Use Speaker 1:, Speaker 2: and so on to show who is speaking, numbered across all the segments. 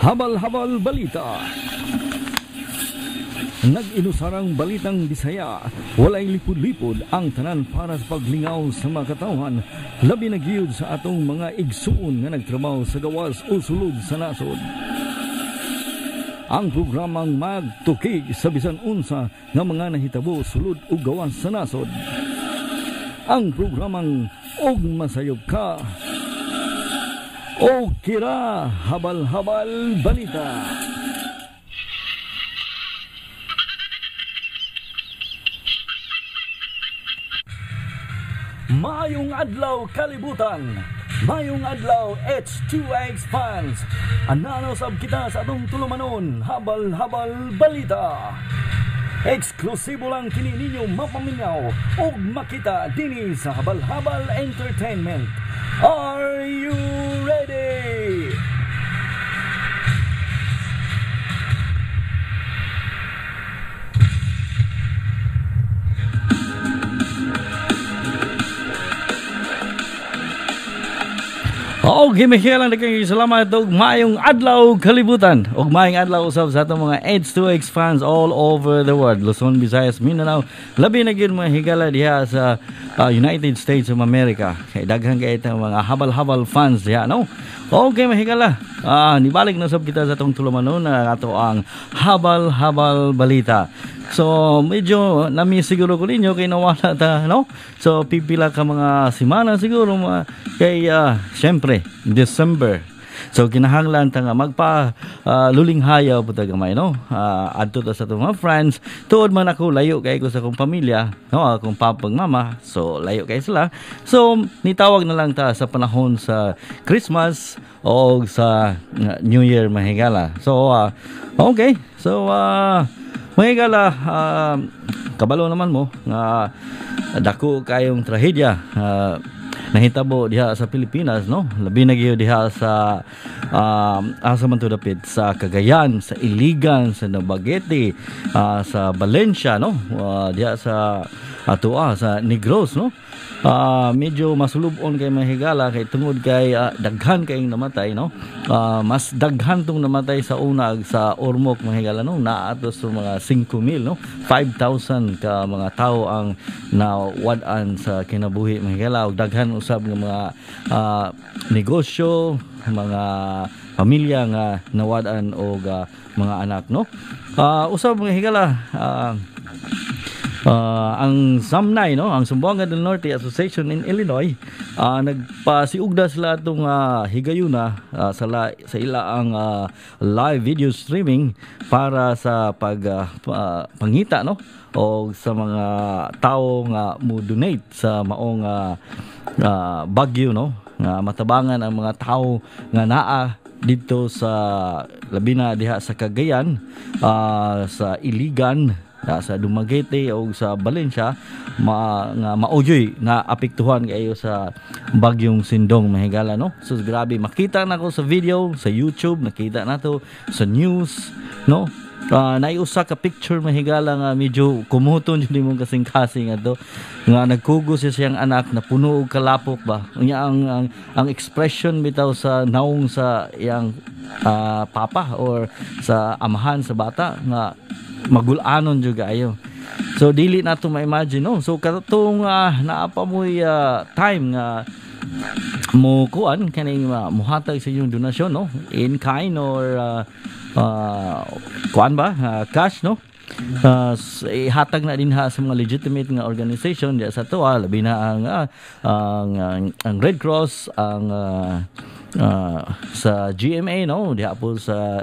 Speaker 1: Habal-habal balita. Nag-inusarang balitang Bisaya, walay lipod-lipod ang tanan para sa paglingaw sa mga katawhan, labi na giyud sa atong mga igsuon nga nagtrabaho sa gawas o sulod sa nasod. Ang programang magtukig sa bisan unsa nga mga nahitabo sulod o gawas sa nasod. Ang programang Og Masayop Ka o Kira Habal-habal Balita. Mayong adlaw kalibutan. Mayong adlaw H2X fans. Anano sab kita sa atong tulumanon Habal-habal Balita. Eksklusibo lang kini ninyo mapaminaw o makita dinhi sa Habal-habal Entertainment. Are you ready? Okay, mahilang na kayo. Salamat og mayong adlaw kalibutan. Og mayong adlaw usab sa atong mga H2X fans all over the world. Luzon, Visayas, Mindanao. Labi na gyud mga higala diha sa United States of America. Kay daghan kay itong mga habal-habal fans diha, no? Okay, mahigala. Nibalik na sab kita sa atong tulumanon na ato ang habal-habal balita. So, medyo nami siguro ko ninyo kay nawala ta, no? So, pipila ka mga semana siguro kay syempre December. So, kinahanglan ta nga magpa lulinghayaw po ta gamay, no? Adto ta sa mga friends. Tuod man ako layo kay ko sa akong pamilya, no? Akong papang mama. So, layo kay sila. So, nitawag na lang ta sa panahon sa Christmas o sa New Year mahigala. So, okay. So, mahigala, kabalo naman mo nga dako kayong trahedya nahitabo diha sa Pilipinas, no? Labi na gyud diha sa asa man to dapit sa Cagayan, sa Iligan, sa Navaguete, sa Valencia, no? Diha sa sa Negros, no? Medyo masulubon kay mahigala kay tungod kay daghan kayong namatay, no? Mas daghan tong namatay sa unag sa Ormoc mahigala, no? Naatos sa mga 5,000, no? 5,000 ka mga tao ang nawad-an sa kinabuhi mahigala. Og daghan usab ng mga negosyo, mga pamilya nga nawad-an og mga anak, no? Usab mahigala ang SAMNAI, no, ang Zamboanga del Norte Association in Illinois, nagpasiugda sila itong higayuna sa ilaang live video streaming para sa pangita, no, o sa mga tao nga mo donate sa maong bagyo, no, nga matabangan ang mga tao nga naa dito sa labi na diha sa Cagayan, sa Iligan, sa Dumaguete o sa Valencia, nga maoyoy na apektuhan kayo sa bagyong Sindong mahigala, no? So grabe, makita na ko sa video sa YouTube, nakita na to sa news, no? Naiusa ka picture mahigala nga medyo kumuton jud imong kasing-kasing ato nga nagkugos siya siyang anak na puno og kalapok ba. Unya ang expression bitaw sa naong sa iyang papa or sa amahan sa bata nga magulanon jud ayo. So dili na to ma-imagine, no? So katong naapa mo'y time nga mo kuan kaning muhatag sa inyong donasyon, no? In kind or kuan ba? Cash, no? Ihatag na din ha sa mga legitimate nga organization diya sa to, labi na ang Red Cross, ang sa GMA, no, diha po sa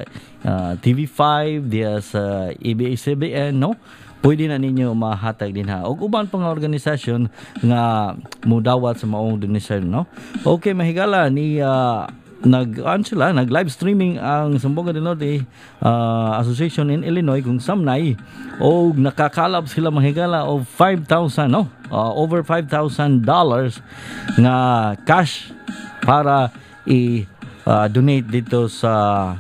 Speaker 1: TV5, diha sa ABS-CBN, no, pwede na ninyo mahatag din ha. O uban pang organisasyon nga mudawat sa maong donasyon, no. Okay, mahigala ni nag live streaming ang Zamboanga del Norte Association in Illinois kung SAMNAI, o nakakalap sila mahigala of 5,000, no, over $5,000 nga cash para i-donate dito sa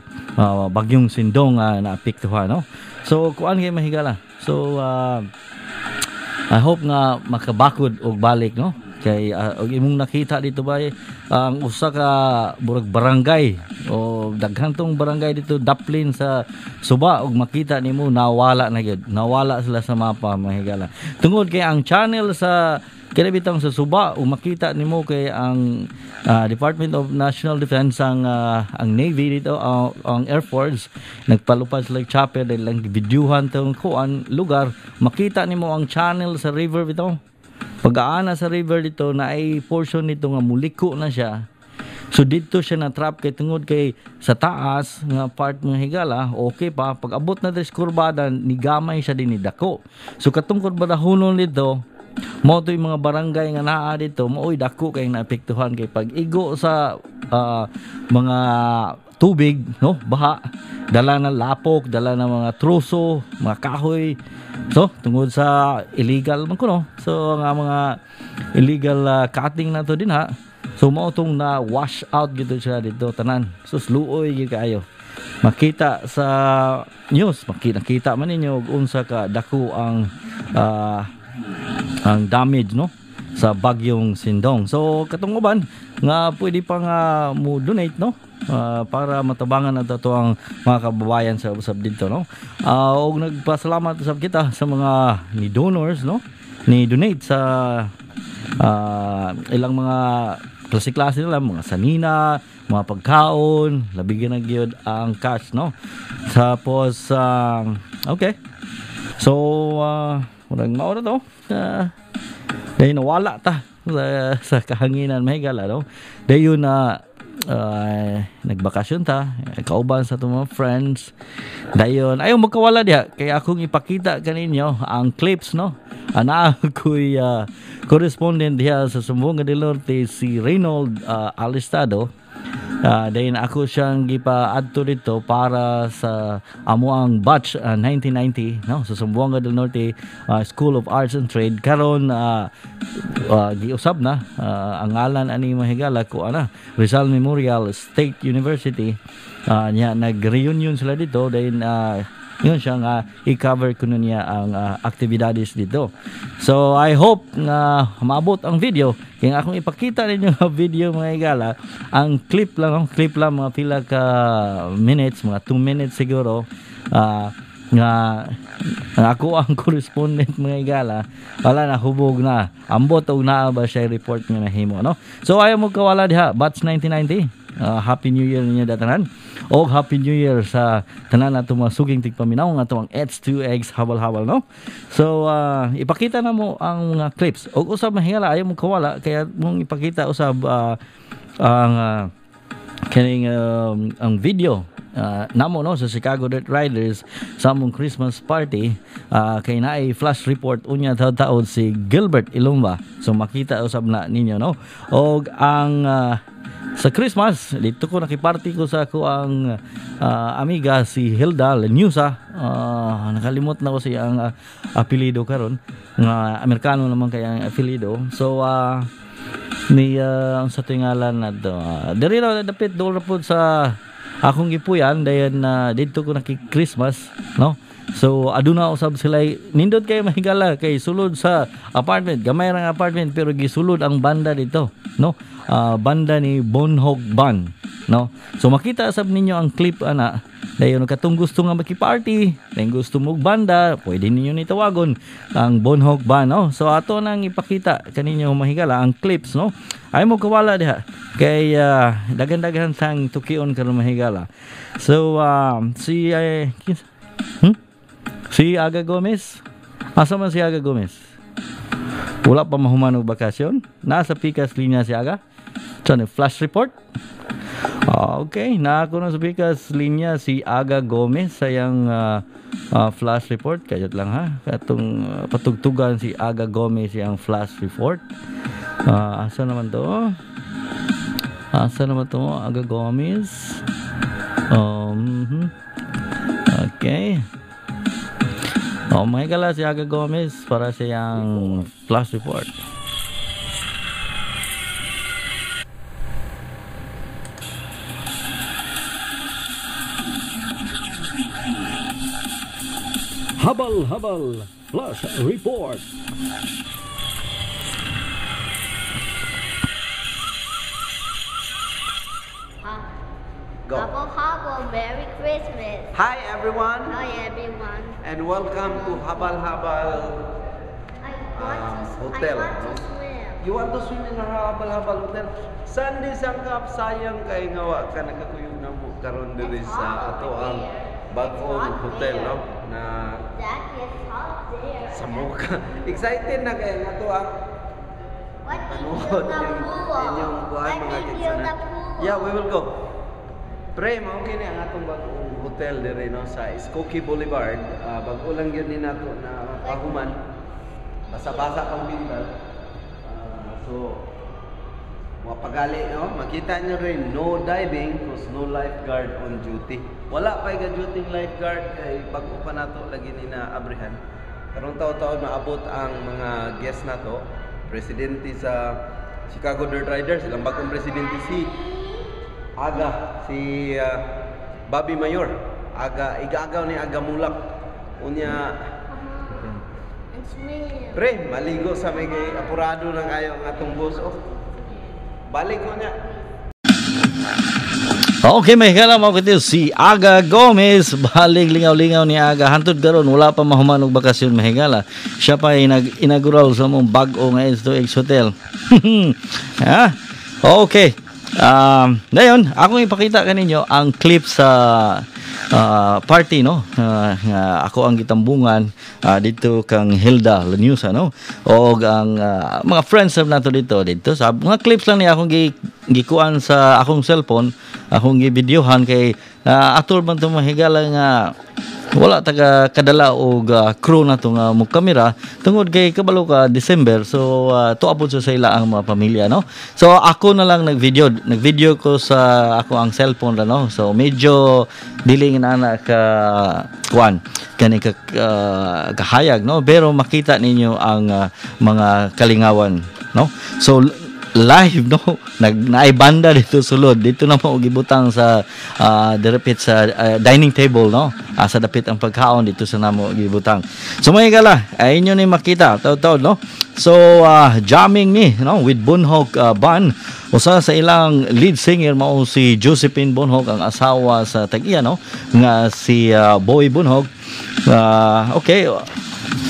Speaker 1: bagyong Sindong na apektuhan, no. So kuan kay mahigala. So I hope nga makabakod og balik, no. Kay og imong nakita dito ba ang usa ka burag barangay o daghan tong barangay dito daplin sa Suba ug makita nimo nawala na gyud, nawala sila sa mapa mga higala. Tungod kay ang channel sa kinabitang sa Suba ug makita nimo kay ang Department of National Defense ang Navy dito, ang Air Force nagpalupad sila chopper dahil lang videohan tong kuan lugar, makita nimo ang channel sa river bitaw. Pag-aana sa river dito na ay portion nito nga muliko na siya. So dito siya na trap kay tungod kay sa taas nga part mga higala, okay pa pag abot na des kurbada ni gamay siya din ni dako. So katong kurbadahonon dito mo to yung mga barangay nga naa dito, mooy dako kay naapektuhan kay pag igo sa mga tubig, no, baha, dala ng lapok, dala ng mga truso, mga kahoy. So tungod sa illegal man kuno, so nga mga illegal cutting na to din ha. So mao tong na wash out gito siya dito tanan. So luoy gyud kaayo. Makita sa news, makita man ninyo unsa ka dako ang damage, no, sa bagyong Sindong. So katong uban nga pwede pa nga mo donate, no, para matabangan na to ang mga kababayan sa usab dito, no. Og nagpasalamat usab kita sa mga ni donors, no, ni donate sa ilang mga klase-klase nila, mga sanina, mga pagkaon, labigyan na gyud ang cash, no. Tapos okay. So murag mao na to. Dahil nawala ta sa kahanginan mahigala, no. Dayon na nagbakasyon ta, kauban sa itong mga friends. Dayon ayaw magkawala diha kaya akong ipakita kaninyo ang clips, no. Ana ako'y correspondent diha sa Sumbonga del Norte, si Reynold Alistado. Dayon ako siyang gipa-adto dito para sa amuang batch 1990, no, sa Sumbonga del Norte School of Arts and Trade. Karon giusab na ang ngalan ani mahigala ko ana Rizal Memorial State University. Nya nag-reunion sila dito dayon yun siya nga i-cover ko niya ang aktibidades dito. So I hope na maabot ang video. Kaya akong ipakita ninyo ang video mga higala. Ang clip lang mga pila ka minutes, mga 2 minutes siguro. Nga ako ang correspondent mga higala. Wala na, hubog na. Ambot o na ba siya report nga nahimo, no? So ayaw mo kawala diha, Batch 1990. Happy New Year ninyo datanan. O Happy New Year sa tanan nato mga suging tigpaminaw nga to ang H2X habal-habal, no. So ipakita na mo ang mga clips. Og usab mahingala ayaw mo kawala kaya mong ipakita usab ang kaning ang video namo, no, sa Chicago Dirt Riders sa among Christmas party. Kay naay flash report unya taud si Gilbert Ilumba. So makita usab na ninyo, no. Og ang sa Christmas dito ko nakiparty ko sa ako ang amiga si Hilda Lenusa. Nakalimot na ko siya ang apelyido karon nga Amerikano naman kaya ang apelyido. So ni ang sa tingalan na diri na dapit dol pod sa akong gipuyan dayon dito ko naki-Christmas, no. So aduna usab sila nindot kay mahigala kay sulod sa apartment, gamay ra nga apartment pero gisulod ang banda dito, no. Banda ni Bonhog Band, no. So makita sab ninyo ang clip ana. Dayon katong gusto nga maki-party, dayon gusto mo banda, pwede ninyo ni tawagon ang Bonhog Band, no. So ato nang ipakita kaninyo mahigala ang clips, no. Ay mo kawala diha kay dagan-dagan sang tukion karon mahigala. So si Aga Gomez. Asa man si Aga Gomez? Wala pa mahuman og bakasyon. Nasa Pikas linya si Aga. So, flash report. Okay, na ako na sa Pikas linya si Aga Gomez sayang flash report. Kayat lang ha. Katong patugtugan si Aga Gomez yung flash report. Asa naman to? Aga Gomez. Okay. May kala si Aga Gomez para sa yang flash report. Habal flash report.
Speaker 2: Go.
Speaker 3: Hubble Hubble, Merry Christmas.
Speaker 2: Hi everyone,
Speaker 3: Hi everyone.
Speaker 2: and welcome to Habal Habal. Hotel.
Speaker 3: I want to swim.
Speaker 2: You want to swim in our Habal Habal Hotel? Sunday sangkap sayang kay ngawa ka nakakuyog na mo karon diri sa ato ang bag-ong hotel, no? Na
Speaker 3: That is hot there.
Speaker 2: sa muka. Excited na kay nga to ang
Speaker 3: What can
Speaker 2: ano
Speaker 3: feel the pool?
Speaker 2: inyong kuan
Speaker 3: I
Speaker 2: mga
Speaker 3: can
Speaker 2: kids
Speaker 3: feel
Speaker 2: na.
Speaker 3: the pool.
Speaker 2: Yeah, we will go. Pre, mao kini ang atong bag-ong hotel diri no sa Skokie Boulevard. Bag-o lang gyud ni nato na pahuman. Basa-basa pang bindal. So mapagali no, makita nyo rin no diving because no lifeguard on duty. Wala pa ga duty lifeguard kay bag-o pa nato lagi ni na abrihan. Karong taon-taon maabot ang mga guest nato. Presidente sa Chicago Dirt Riders, silang bagong presidente si Aga, si Bobby Mayor. Aga, igagaw ni Aga Mulak. Unya,
Speaker 3: And swim.
Speaker 2: pre, maligo sa may kay apurado ng ayo ang atong boss. Oh, balik ko niya.
Speaker 1: Okay, may kala mo kito si Aga Gomez. Balik lingaw-lingaw ni Aga. Hantod karon wala pa mahuman og bakasyon mahigala. Siya pa inaugural sa mong bag-o nga S2X Hotel. Ha? Okay. Ngayon, ako ipakita kaninyo ang clip sa party, no? Ako ang gitambungan dito kang Hilda Lanusa, no? O ang mga friends nato dito sa mga clips lang ni akong gikuan sa akong cellphone, akong gibidyohan kay atol man to mahigala nga wala taga kadala og crew na to nga mo kamera tungod kay kabalo ka December, so tuapod sa ila ang mga pamilya, no? So ako na lang nagvideo ko sa ako ang cellphone ra, no? So medyo dili na ka kuan kani ka kahayag, no? Pero makita ninyo ang mga kalingawan, no? So live, no, naay banda dito sulod dito na mo gibutang sa direpit sa dining table, no, sa dapit ang pagkaon dito sa namo gibutang. So may gala ay inyo ni makita taw-taw, no. So jamming ni, no, with Bunhog Band. Usa sa ilang lead singer mao si Josephine Bunhog, ang asawa sa tag-iya, no, nga si Boy Bunhog. Okay,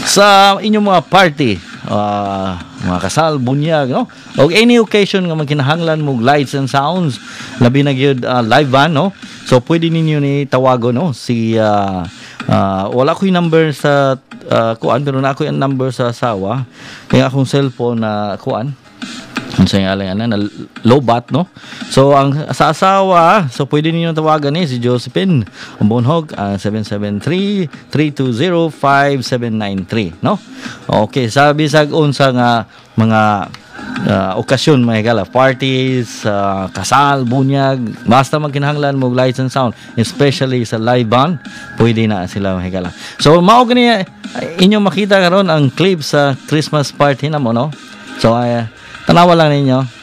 Speaker 1: sa inyong mga party, mga kasal, bunyag, no, o any occasion nga magkinahanglan mo lights and sounds, labi na gyud live band, no, so pwede ninyo ni tawagon, no, si wala ko yung number sa kuan, pero na ako yung number sa asawa kaya akong cellphone na kuan sa na low-bat, no. So ang sa asawa, so pwede niyo tawagan ni si Josephine Bunhog, 773-320-5793, no. Okay, sabi bisag unsa nga mga okasyon, mga gala, parties, kasal, bunyag, basta magkinahanglan mo lights and sound, especially sa live band, pwede na sila, mga gala. So mao gani inyo makita karon ang clip sa Christmas party na mo, no. So tanawa lang ninyo.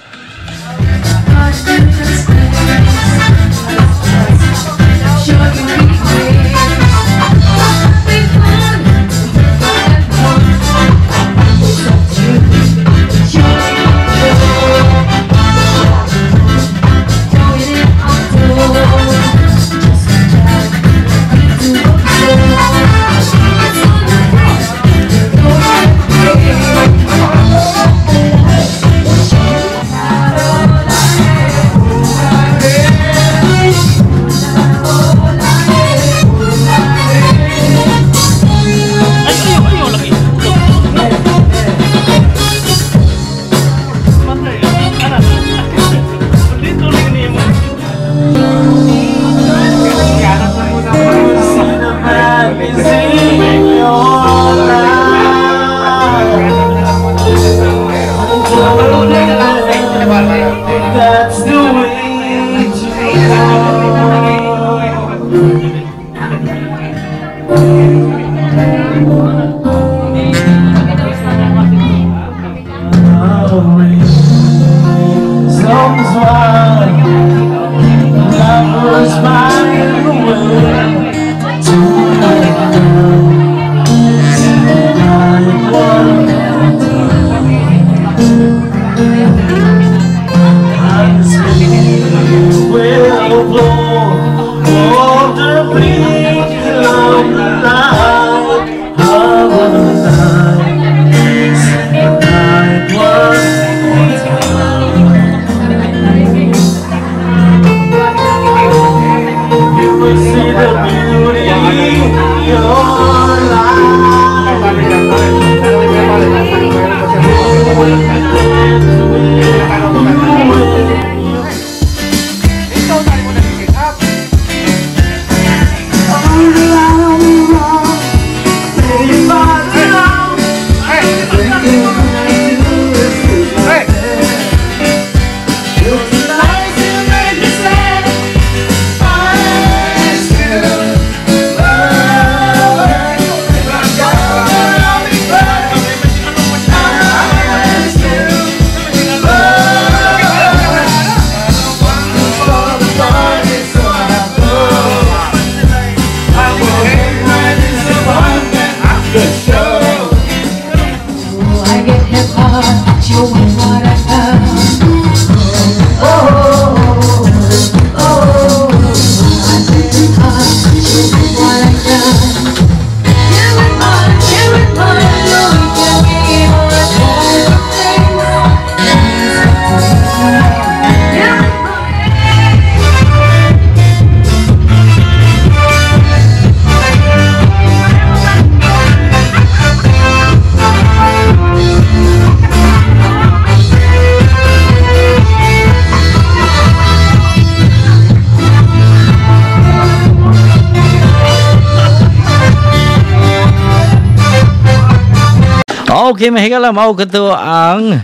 Speaker 1: Okay, mahigala mao kato ang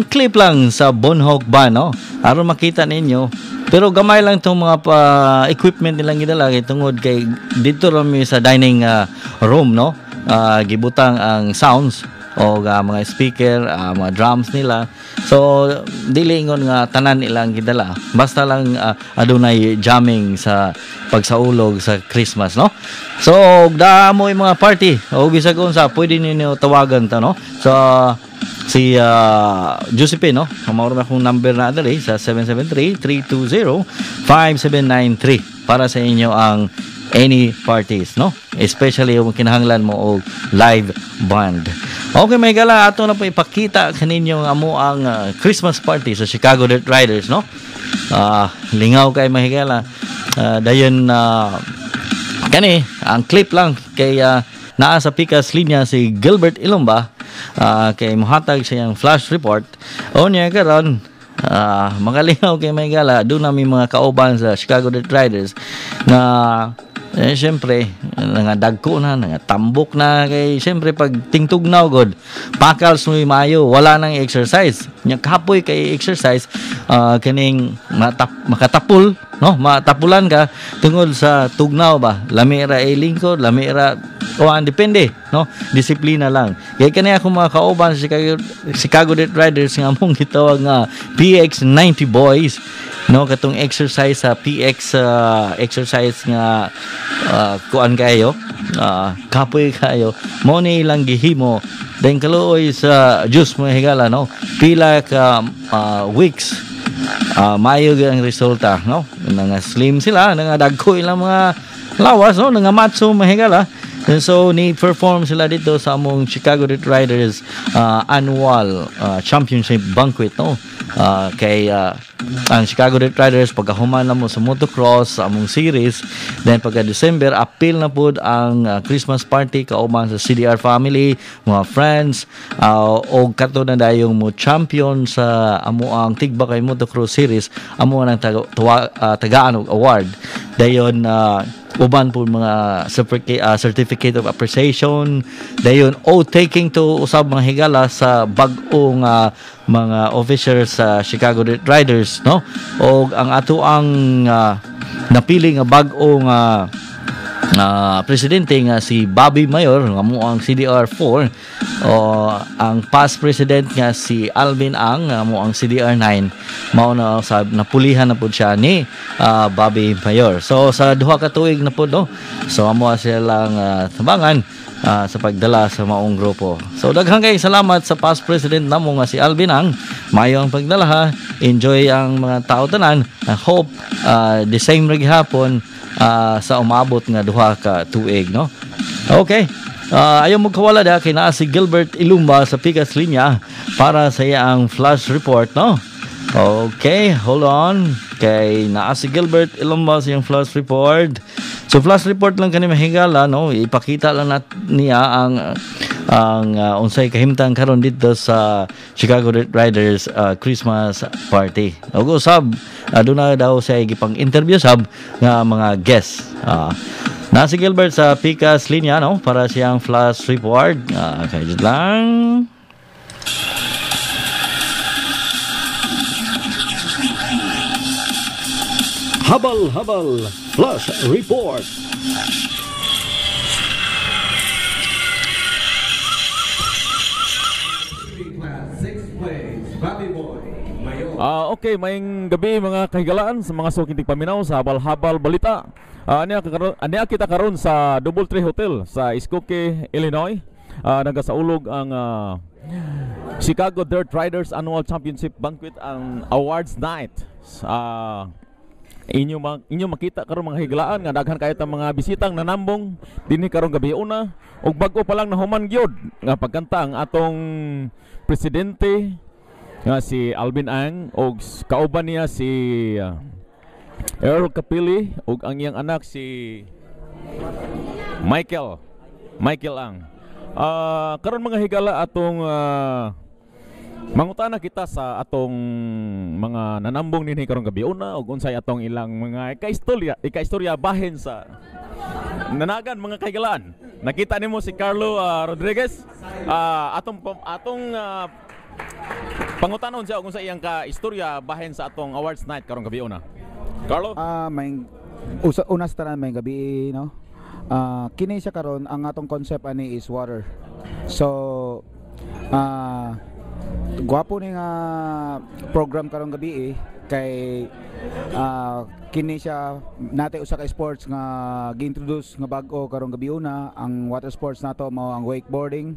Speaker 1: clip lang sa Bonhok Band, no? Aron makita ninyo. Pero gamay lang itong mga equipment nilang gidala tungod kay dito rami sa dining room, no? Gibutang ang sounds o mga speaker, mga drums nila. So dili ingon nga tanan nilang gidala. Basta lang adunay jamming sa pagsaulog sa Christmas, no? So damo yung mga party o bisag unsa pwede ninyo tawagan ta, no? So si Josephine, no? Mao ra akong number na dali sa 773-320-5793 para sa inyo ang any parties, no? Especially yung kinahanglan mo og live band. Okay, may gala ato na po ipakita kaninyo amo ang Christmas party sa Chicago Dirt Riders, no? Lingaw kay mahigala. Dayon kani ang clip lang kay naa sa pikas linya si Gilbert Ilumba kay mohatag siyang flash report. O niya karon magalingaw kay mahigala doon namin mga kauban sa Chicago Dirt Riders na siyempre nga dagko na nga tambok na kay siyempre pag tingtugnaw god pakal suy mayo wala nang exercise nya kapoy kay exercise kining makatapul, no? Matapulan ka tungod sa tugnaw ba lamira lingkod lamira depende, no? Disiplina lang kay kani ako mga kauban sa Chicago Dirt Riders nga among gitawag nga PX90 boys, no? Katong exercise sa PX exercise nga kuan kayo kapoy kayo mo ni ilang gihimo then kaluoy sa juice mo higala, no? Pila ka weeks mayo ang resulta, no? Nga slim sila nga dagko ilang mga lawas, no? Nga matso mahigala. And so ni perform sila dito sa among Chicago Dirt Riders annual championship banquet, no? Kay ang Chicago Dirt Riders pagkahuman na mo sa motocross sa among series, then pagka December appeal na pud ang Christmas party kauban sa CDR family, mga friends, o kato na dayong mo champion sa amo ang Tigba kay motocross series, amo nang tagaan og award dayon uban po mga certificate of appreciation dayon taking to usab mga higala sa bag-ong mga officers sa Chicago Dirt Riders, no? O ang ato ang napili nga bag-ong presidente nga si Bobby Mayor nga mo ang CDR4 o ang past president nga si Alvin Ang nga mo ang CDR9 mao na sa napulihan na pud siya ni Bobby Mayor. So sa duha ka tuig na pud, no? So amo silang tabangan sa pagdala sa maong grupo. So daghang kay salamat sa past president namo nga si Alvin Ang. Mayo ang pagdala ha. Enjoy ang mga tao tanan. I hope the same rig hapon sa umabot nga duha ka tuig, no? Okay. Ayaw mo kawala da kay naa si Gilbert Ilumba sa pikas linya para sa iyang flash report, no? Okay, hold on. Kay naa si Gilbert Ilumba sa iyang flash report. So flash report lang kani mahigala, no? Ipakita lang niya ang unsay kahimtang karon dito sa Chicago Dirt Riders Christmas party. Og usab aduna daw siya gipang interview sab nga mga guests. Na si Gilbert sa pikas linya, no? Para siyang flash report. Kaya lang. Habal flash report.
Speaker 4: Okay, maying gabi mga kahigalaan sa mga sukintig paminaw sa habal-habal balita. Ania kita karon sa Double Tree Hotel sa Skokie, Illinois. Nagasaulog ang Chicago Dirt Riders Annual Championship Banquet, ang awards night. Inyo makita karon mga higalaan nga daghan kayo ta mga bisitang nanambong dinhi karon gabi una, ug bag-o pa lang nahuman gyud nga pagkanta ang atong presidente nga si Alvin Ang ug kauban niya si Earl Capili ug ang iyang anak si Michael Ang. Karon mga higala atong mangutana kita sa atong mga nanambong dinhi karong gabi una ug unsay atong ilang mga ikaistorya bahin sa nanagan mga kahigalaan. nakita nimo si Carlo Rodriguez. Atong pangutanon siya kung sa iyang ka istorya bahin sa atong awards night karong gabi una. Carlo?
Speaker 5: May una sa tanan may gabi, no. Kini siya karon ang atong concept ani is water. So gwapo ni nga program karong gabi kay kini siya nate usa ka sports nga gi-introduce nga bag-o karong gabi una. Ang water sports nato mao ang wakeboarding.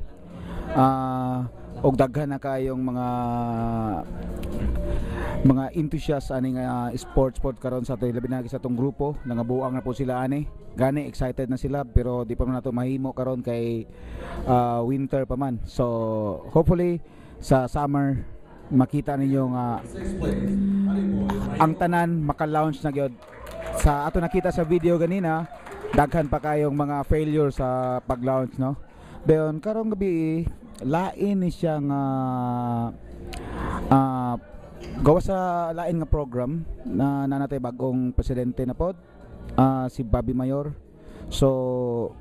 Speaker 5: Og daghan na kayong mga enthusiasts ani nga sports pod karon sa ato labi na sa atong grupo. Nangabuang na po sila ani. Gani excited na sila pero di pa man nato mahimo karon kay winter pa man. So hopefully sa summer makita ninyo nga ang tanan maka-launch na gyud. Sa ato nakita sa video ganina, daghan pa kayong mga failure sa pag-launch, no. Dayon karong gabi lain ni siya nga gawa sa lain nga program na nanatay bagong presidente na pod, si Bobby Mayor. So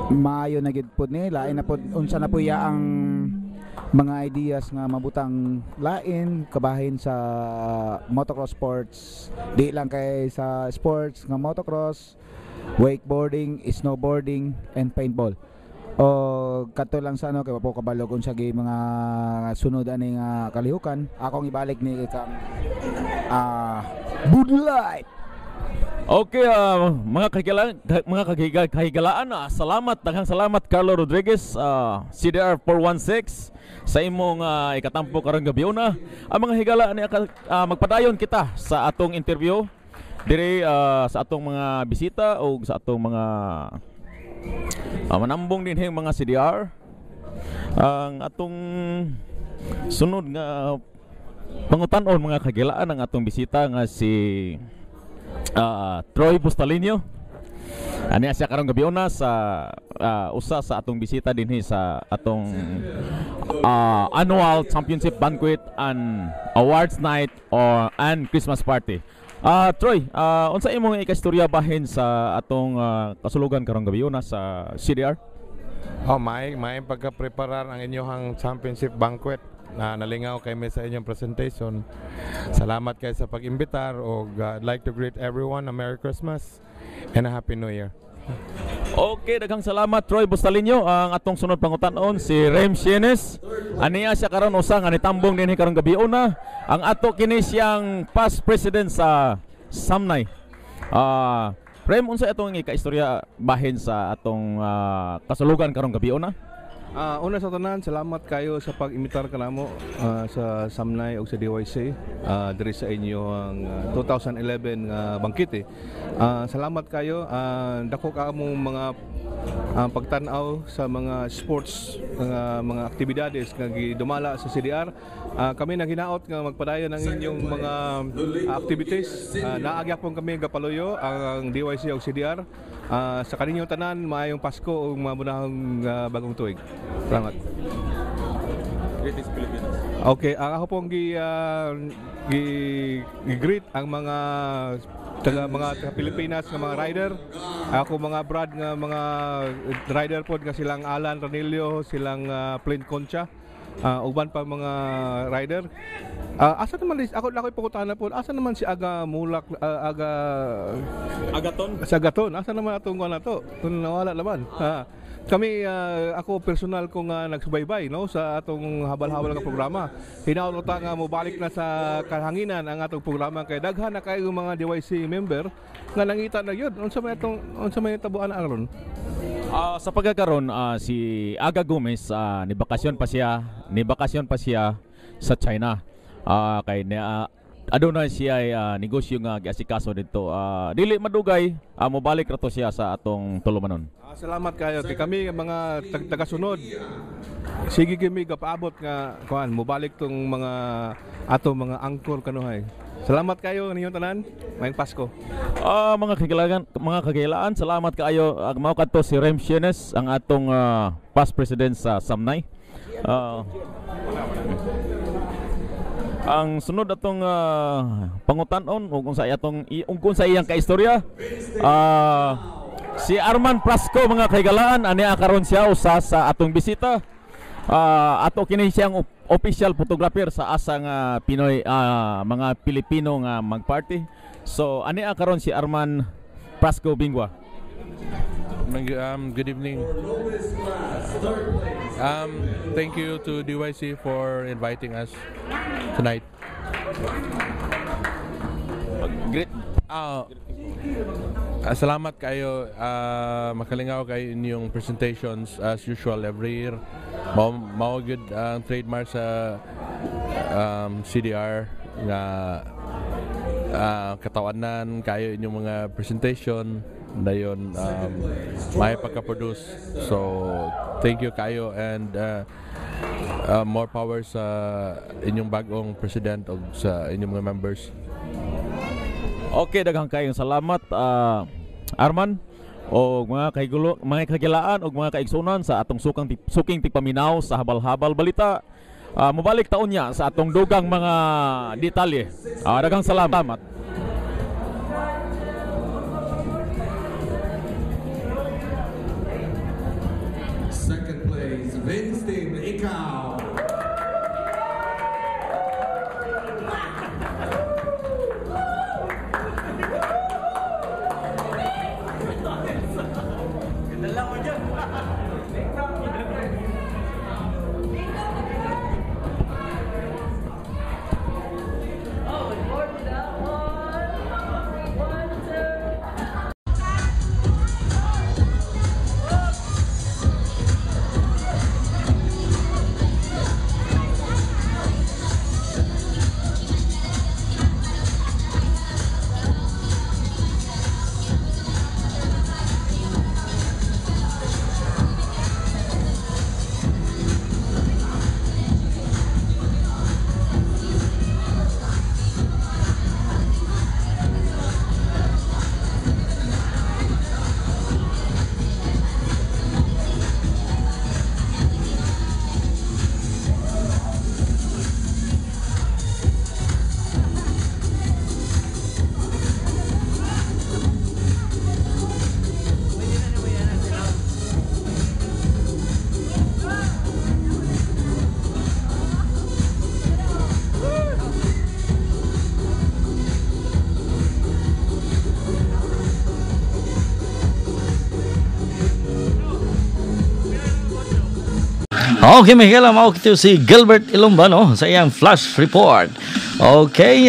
Speaker 5: maayo na gid pod ni lain na pod unsa na po ya ang mga ideas nga mabutang lain kabahin sa motocross sports, di lang kay sa sports nga motocross, wakeboarding, snowboarding and paintball. O kato lang sa ano kay po kabalo kun sa mga sunod ani nga kalihukan akong ibalik ni kang Bud Light.
Speaker 4: Okay, mga kahigalaan, salamat, daghang salamat Carlo Rodriguez, CDR 416 sa imong ikatampo karong gabi una. Ang mga higala ni magpadayon kita sa atong interview dire sa atong mga bisita o sa atong mga manambong din mga CDR. Ang atong sunod nga pangutan-on mga kagilaan ang atong bisita nga si Troy Bustalino. Ani siya karong gabi una sa usa sa atong bisita dinhi sa atong annual championship banquet and awards night and Christmas party. Troy, unsa imong ikastorya bahin sa atong kasulugan karong gabi una sa CDR?
Speaker 6: May pagka-preparar ang inyong championship banquet na nalingaw kay sa inyong presentation. Salamat kay sa pag-imbitar o I'd like to greet everyone a Merry Christmas and a Happy New Year.
Speaker 4: Okay, daghang salamat Troy Bustalino. Ang atong sunod pangutan-on si Rem Sienes. Aniya siya karon usa nga nitambong dinhi karong gabi una. Ang ato kini siyang past president sa Samnay. Rem, unsa atong ikaistorya bahin sa atong kasulugan karong gabi una?
Speaker 7: Una sa tanan, salamat kayo sa pag-imitar kanamo sa Samnay o sa DYC diri sa inyo ang 2011 bangkete. Salamat kayo. Dako ka mo mga pagtan-aw sa mga sports mga aktibidades nga gidumala sa CDR. Kami naghinaot nga magpadayon ang inyong mga activities. Naagyapon kami gapaluyo ang DYC o CDR. Sa kaninyong tanan, maayong Pasko o mabunahong bagong tuig. Salamat.
Speaker 4: Greetings Pilipinas.
Speaker 7: Okay, ako pong gi-greet ang mga taga Pilipinas nga mga rider. Ako mga brad nga mga rider pod nga silang Alan Ranillo, silang Plain Concha. Uban pa mga rider. Asa naman ako ipukutahan po. Asa naman si Aga Mulak
Speaker 4: Agaton?
Speaker 7: Sa Agaton. Asa naman atong kuan nato? Kung nawala naman. Kami ako personal ko nga nagsubaybay no sa atong habal-habal nga programa. Hinaot ta nga mobalik na sa kahanginan ang atong programa kay daghan na kayo mga DYC member nga nangita na gyud. Unsa may tabuan aron?
Speaker 4: Sa pagkakaroon si Aga Gomez ni bakasyon pa siya sa China. Kay aduna siya ay negosyo nga giasikaso dito. Dili madugay mobalik ra to siya sa atong tulumanon.
Speaker 7: Salamat kayo kay kami mga tagasunod. Sige kami gapaabot nga kuan mobalik tong mga ato mga angkor kanuhay. Salamat kayo ninyong tanan. Mayong Pasko. Mga kagilaan, salamat kaayo. Mao kadto si Rem Sienes ang atong past president sa Samnay. Ang sunod atong pangutan-on kung sa iyang kaistorya
Speaker 4: Si Arman Prasco mga kaigalaan, ani karon siya usa sa atong bisita. Ato kini siyang official photographer sa asa nga Pinoy mga Pilipino nga magparty. So ani karon si Arman Prasco Bingwa.
Speaker 8: Good evening. Thank you to DYC for inviting us tonight.
Speaker 4: Great.
Speaker 8: Salamat kayo, makalingaw kayo inyong presentations as usual every year. Mao good ang trademark sa CDR nga katawanan kayo inyong mga presentation dayon may pagka-produce. So thank you kayo and more power sa inyong bagong president o sa inyong mga members.
Speaker 4: Okay, daghang kayong salamat Arman o mga kagilaan o mga kaigsunan sa atong suking tipaminaw sa habal-habal balita. Mabalik taon niya sa atong dugang mga detalye. Daghang salamat.
Speaker 9: Second place, Winston Ikaw.
Speaker 1: Okay, Miguel, mao kito si Gilbert Ilombano sa iyang flash report. Okay,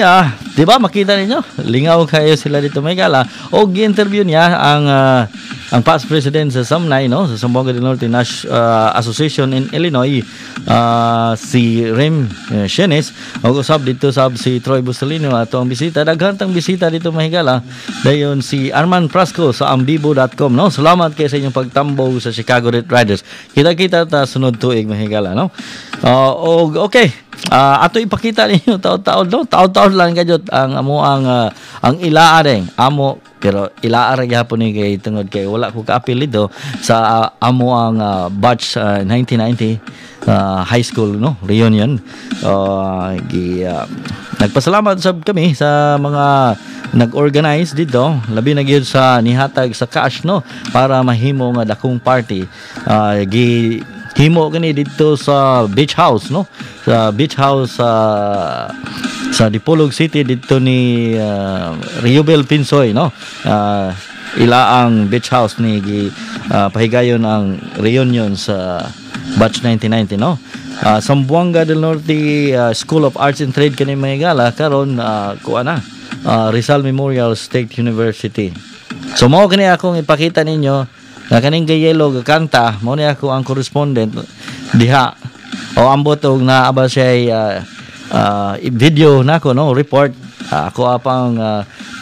Speaker 1: di ba makita ninyo? Lingaw kayo sila dito, Miguel. Og interview niya ang past president sa SAMNAI, no, sa Zamboanga del Norte Association in Illinois, si Rem Shenes. Og usab dito sab si Troy Bustalino ato ang bisita, daghang bisita dito, Mahigala. Dayon si Arman Prasco sa ambibo.com, no. Salamat kay sa inyong pagtambo sa Chicago Red Riders. Kita-kita ta sunod tuig, Mahigala, no. Og okay, ato ipakita ninyo taon-taon, no. Taon-taon lang kajot ang amo ang ilaa ding amo, pero ilaa ra gyapon ni kay tungod kay wala ko ka-appeal dito sa amo ang batch 1990 high school, no, reunion. Nagpasalamat sab kami sa mga nag-organize dito, labi na gyud sa nihatag sa cash, no, para mahimo nga dakong party. Himo kani dito sa beach house, no, sa beach house sa Dipolog City dito ni Riobel Pinsoy, no. Ila ang beach house ni pahigayon ang reunion sa batch 1990, no. Zamboanga del Norte School of Arts and Trade kani Mahigala karon Rizal Memorial State University. So mao kani akong ipakita ninyo na kaning gayelo kanta, mao ni ako ang correspondent diha o ambot og naaba siya video nako, no, report. Ako apang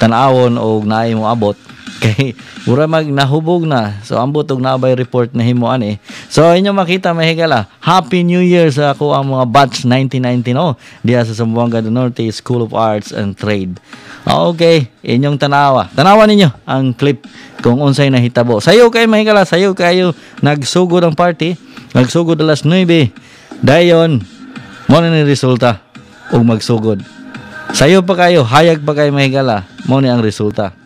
Speaker 1: tan-awon og naay mo abot kay mura mag nahubog na, so ambot og naabay report na himuan eh. So inyo makita, Mahigala, Happy New Year sa ako ang mga batch 1990, no, diha sa Zamboanga del Norte School of Arts and Trade. Okay, inyong tanawa ninyo ang clip kung unsay nahitabo. Sayo kay Mahigala, sayo kayo nagsugod ang party, nagsugod alas 9. Dayon mo na ni resulta og magsugod. Sayo pa kayo, hayag pa kayo, Mahigala, mo ni ang resulta.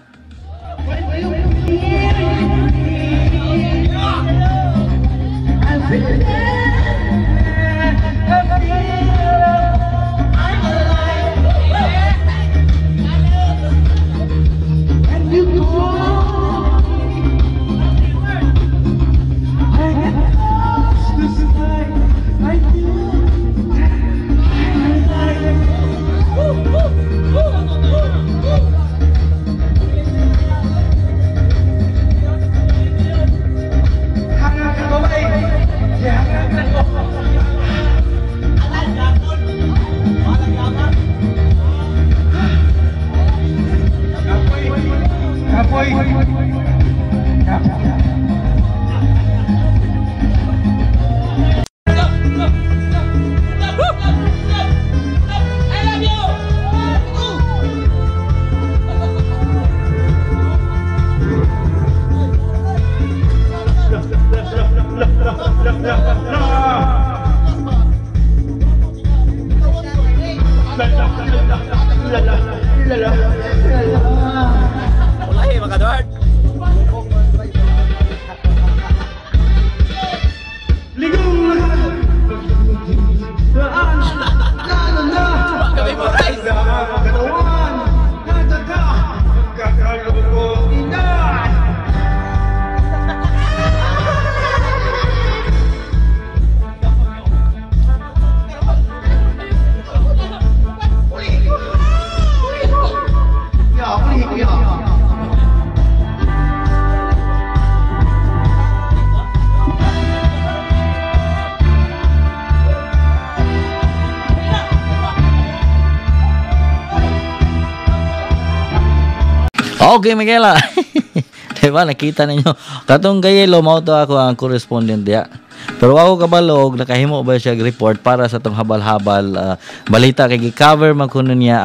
Speaker 1: Okay, Miguela. Diba, nakita ninyo. Katong gayelo, mao to ako ang correspondent diya. Pero ako kabalog, nakahimo ba siya report para sa tong habal-habal balita kay gi-cover man kuno niya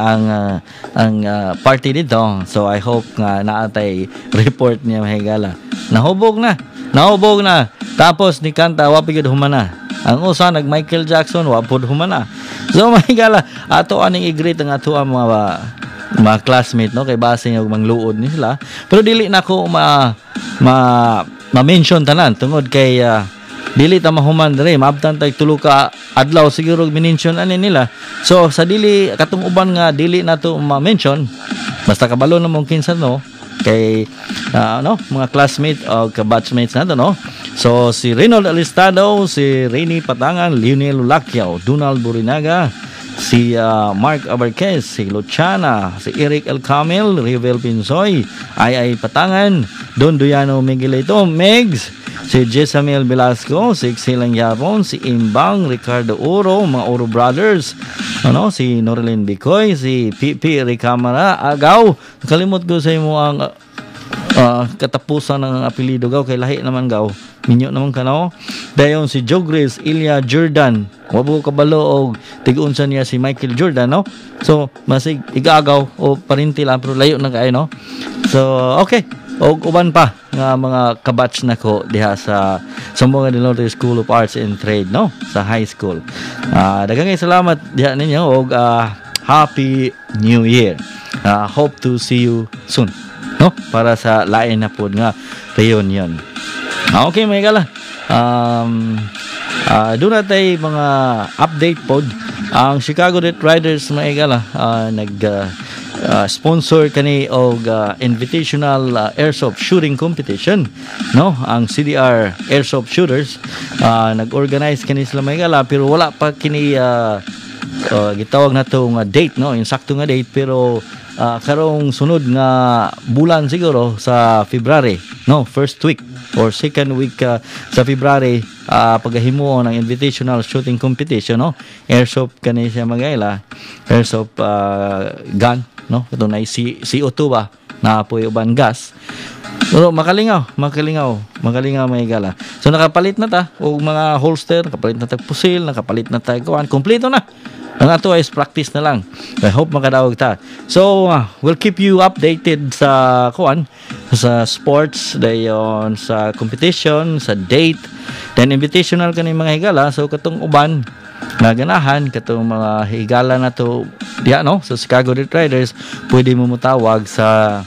Speaker 1: ang party dito. So I hope nga naatay report niya mahigala. Nahubog na. Tapos ni kanta wa pigid humana. Ang usa nag Michael Jackson wa pud humana. So mahigala ato aning i-greet ang ato ang mga classmate, no, kay base nga mangluod ni sila, pero dili na ko ma-mention tanan tungod kay dili ta mahuman diri maabtan tay tulo ka adlaw siguro minention ani nila. So sa dili katong uban nga dili na to ma-mention, basta kabalo na mong kinsa, no, kay mga classmate o ka-batchmates nato, no. So si Reynold Alistado, si Rainy Patangan, Lionel Lacquiao, Donald Burinaga, si Mark Abarquez, si Luciana, si Eric El Camel, Rivel Pinsoy, Ay Patangan, Don Duyano Miguelito, Megs, si Jessamel Velasco, si Xilang Yapon, si Imbang, Ricardo Oro, mga Oro Brothers, si Norilyn Bicoy, si Pipi Ricamara, Agaw. Kalimot ko sa imo ang katapusan ng apelido gaw, kay lahi naman gaw. Minyo naman ka, no? Dayon si Jogres Ilya Jordan. Wabo kabalo og tig-unsa niya si Michael Jordan, no? So, masig igagaw o parinti lang pero layo na kay, no? So, okay. Og uban pa nga mga kabatch na ko diha sa Sambonga del Norte School of Arts and Trade, no? Sa high school. Daghang salamat diha ninyo og Happy New Year. Hope to see you soon, no? Para sa lain na pod nga reunion. Okay, may gala. Doon natin mga update pod. Ang Chicago Death Riders, may gala, sponsor kani og invitational airsoft shooting competition, no? Ang CDR Airsoft Shooters nag-organize kani sila, may gala, pero wala pa kini gitawag na to nga date, no? Yung sakto nga date, pero karong sunod nga bulan siguro sa February, no? First week or second week sa February, pagahimo ng invitational shooting competition, no? Airsoft kani siya magaila, airsoft gun, no? Ito na CO2 ba na apoy uban gas. Pero makalingaw may gala. So nakapalit na ta og mga holster, nakapalit na ta pusil, nakapalit na ta kuan, kompleto na. Ang ato is practice na lang. I hope makadawag ta. So, we'll keep you updated sa kuan, sa sports, dayon sa competition, sa date, then invitational kani mga higala. So katong uban na ganahan, katong mga higala na to diya, no, sa Chicago Death Riders, pwede mo mutawag sa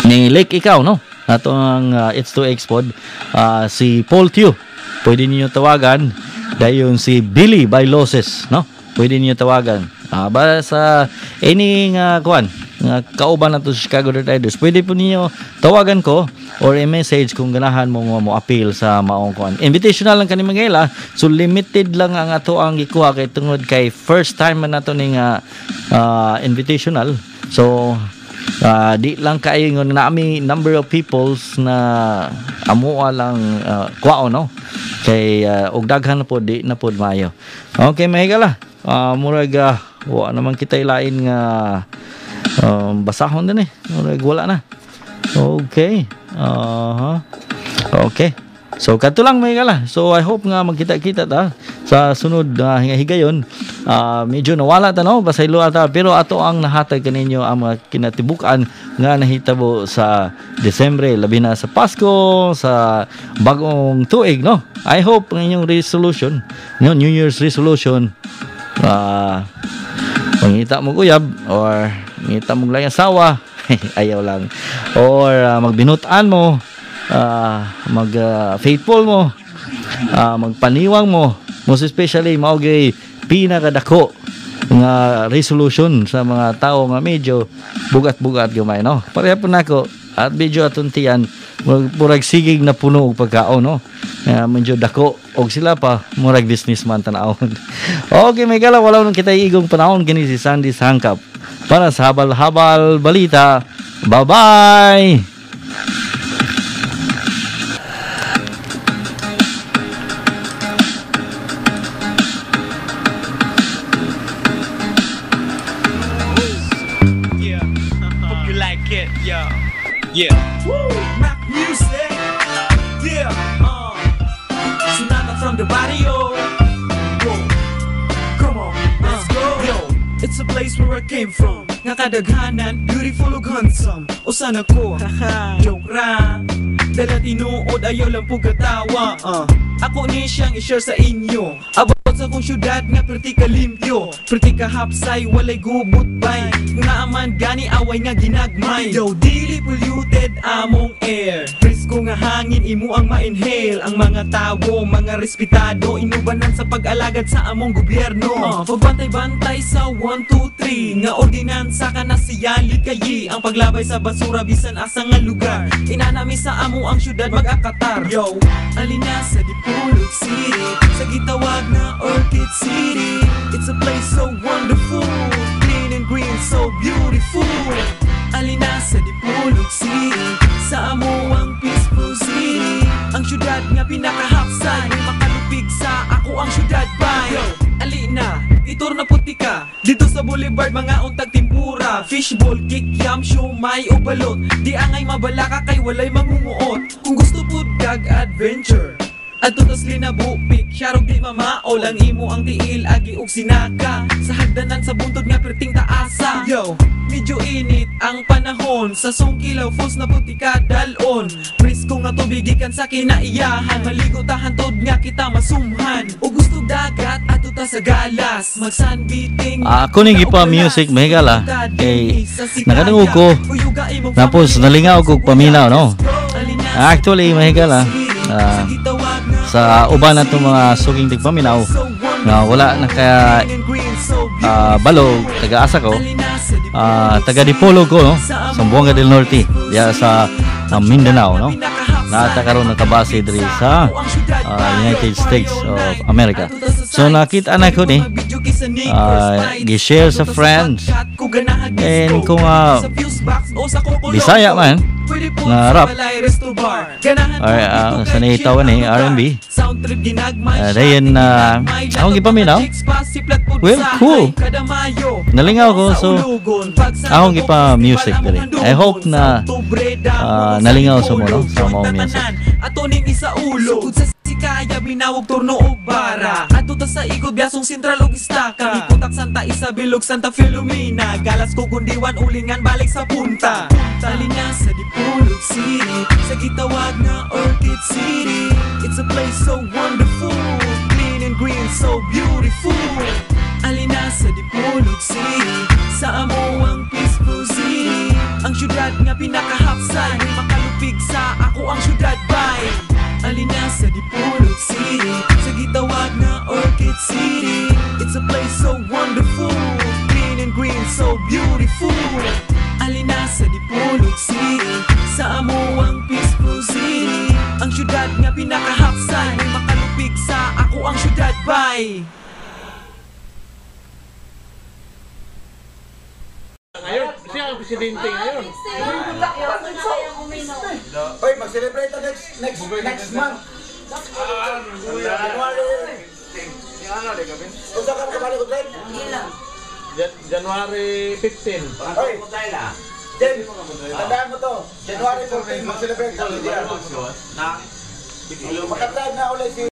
Speaker 1: ni Lake Ikaw, no, nato ang It's 2X pod, si Paul Tew, pwede niyo tawagan. Dayon si Billy Bailoses, no, pwede niyo tawagan. Ba sa any kuan nga kauban nato sa Chicago Death Riders, pwede po niyo tawagan ko or i-message kung ganahan mo appeal sa maong kuan. Invitational lang kani Miguela, so limited lang ang ato ang gikuha kay tungod kay first time man nato ning invitational. So di lang kaayo nga naami number of peoples na amuha lang kuwao, no, kay og daghan na po di na pod maayo. Okay, Miguela, murag wa naman kita ilain nga basahon din murag wala na. Okay. Okay. So kato lang may kala. So I hope nga magkita-kita ta sa sunod higayon. Medyo nawala ta no pasaylo ata pero ato ang nahatag kaninyo ang mga kinatibukan nga nahitabo sa Desyembre labi na sa Pasko, sa bagong tuig no. I hope ang inyong resolution, no, New Year's resolution mangita mo uyab or mangita mo lang asawa ayaw lang or magbinutan mo faithful mo magpaniwang mo most especially maugay pinakadako nga resolution sa mga tao nga medyo bugat-bugat gamay no pareha po nako at medyo atuntian murag sigig na puno og pagkaon no medyo dako og sila pa murag businessman tanawon. Okay may kala wala nang kita igong panahon kini si Sandy Sangkap para sa habal-habal balita. Bye-bye.
Speaker 10: Yeah. Woo! Rock music. Yeah. Sonata from the barrio. Yo. Come on. Let's go. Yo. It's a place where I came from. Nakadaghanan, beautiful ug handsome. Usan ako. Joke ra. Dala tinuod ayaw lang pugatawa. Ako ni siyang i-share sa inyo. About sa kong syudad nga perti ka limpyo, perti ka hapsay, walay gubot bay. Nga aman gani away nga ginagmay. Yo, dili polluted among air. Presko nga hangin imo ang ma-inhale. Ang mga tawo, mga respetado, inubanan sa pag-alagad sa among gobyerno. Pagbantay-bantay sa 1, 2, 3 nga ordinansa ka na siyali kayi. Ang paglabay sa basura bisan asa nga lugar. Inanami sa amo ang syudad mag-akatar. Yo, alina sa Dipolog City, sa gitawag na Orchid City. It's a place so wonderful, clean and green, so beautiful. Alina sa Dipolog City, sa amo ang peaceful city. Ang syudad nga pinakahapsay, makalupig sa ako ang syudad bay. Yo, alina, itur na puti ka dito sa Boulevard, mga untag timpura, fishball, kikyam, siomay o balot. Di angay mabalaka kay walay mangunguot. Kung gusto pud kag adventure at tutos linabupik, syarog di mamaol ang imo ang tiil, agi og sinaka. Sa hagdanan sa buntod nga perting taasa. Yo, medyo init ang panahon, sa songkilaw falls na puti ka dalon. Presko nga tubigikan sa kinaiyahan, maligo tahan tod nga kita masumhan. O gusto dagat at tuta sa galas, mag-sunbeating.
Speaker 1: Ako ning gipa music mahigala kay nakadungog ko tapos nalingaw ko paminaw no. Actually mahigala sa uban nato mga suging tigpaminaw na wala na kaya balog taga-asa ko taga Dipolog ko no, Zamboanga del Norte diya sa Mindanao no. Nata karon nakabase diri sa United States of America. So nakita na ko ni gi-share sa friends and kung Bisaya man na rap or sa naitawan ni R&B dayon akong gipaminaw well cool nalingaw ko so akong gipa music diri. I hope na nalingaw sa mo no sa mga music.
Speaker 10: Ato ning isa ulo sa sikaya binawog turno og bara. Ato ta sa igod biasong sentral og istaka. Ikutak Santa Isabel ug Santa Filomena. Galas ko gundiwan ulingan balik sa punta. Talina sa Dipolog City, sa gitawag na Orchid City. It's a place so wonderful, clean and green, so beautiful. Alina sa Dipolog City, sa amo ang peaceful city. Ang syudad nga pinakahapsay, makalupig sa ako ang syudad bay. Alina sa Dipolog City, sa gitawag na Orchid City. It's a place so wonderful, clean and green, so beautiful. Alina sa Dipolog City, sa amo ang peaceful city. Ang syudad nga pinakahapsay, makalupig sa ako ang syudad bay.
Speaker 11: Ngayon, siya ang presidente ngayon.
Speaker 5: Oy, mag-celebrate next month.
Speaker 11: January 15.
Speaker 5: Oy, Jen, tandaan mo to. January 14, mag-celebrate kami diyan. Makatry na ulit si